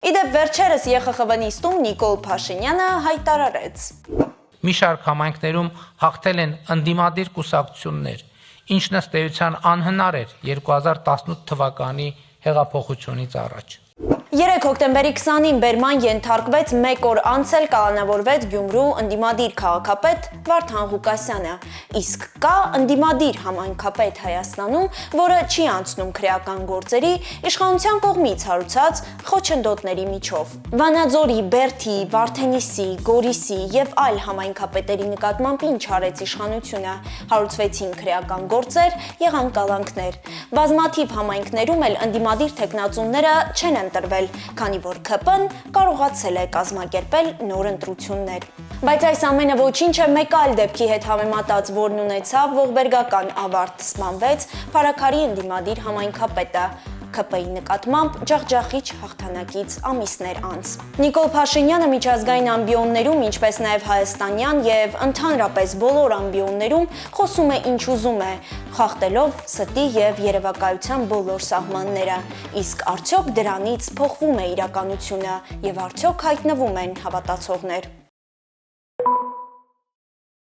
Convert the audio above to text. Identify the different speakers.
Speaker 1: Իդեպ վերջերս ԵԽԽՎ նիստում Նիկոլ Փաշինյանը հայտարարեց.
Speaker 2: Մի շարք համայնքներում հաղթել են ընդդիմադիր կուսակցություններ, ինչն ըստ էության անհնար էր 2018 թվականի հեղափոխությունից առաջ։
Speaker 1: 3 հոկտեմբերի 20-ին Բերման ենթարկվեց 1 օր անց էլ կալանավորվեց Գյումրու ընդդիմադիր քաղաքապետ Վարդան Ղուկասյանը, իսկ կա ընդդիմադիր համայնքապետ Հայաստանում, որը չի անցնում քրեական գործերի իշխանության կողմից հարուցած խոչընդոտների միջով։ Վանաձորի, Բերդի, Վարդենիսի, Գորիսի եւ այլ համայնքապետերի նկատմամբ ինչ արեց իշխանությունը, հարուցվեցին քրեական գործեր, եղան կալանքներ։ Բազմաթիվ համայնքներում էլ ընդդիմադիր թեկնածուները չեն ընտրվել, քանի որ ՔՊ-ն կարողացել է կազմակերպել նոր ընտրություններ։ Բայց այս ամենը ոչինչ է մեկ այլ դեպքի հետ համեմատած, որն ունեցավ ողբերգական ավարտ, սպանվեց Փարաքարի ընդդիմադիր համայնքապետը ՔՊ-ի նկատմամբ ջախջախիչ հաղթանակից ամիսներ անց։ Նիկոլ Փաշինյանը միջազգային ամբիոններում, ինչպես նաև հայաստանյան եւ ընդհանրապես բոլոր ամբիոններում խոսում է ինչ ուզում է, խախտելով ստի եւ երևակայության բոլոր սահմանները։ Իսկ արդյոք դրանից փոխվում է իրականությունը եւ արդյոք հայտնվում են հավատացողներ։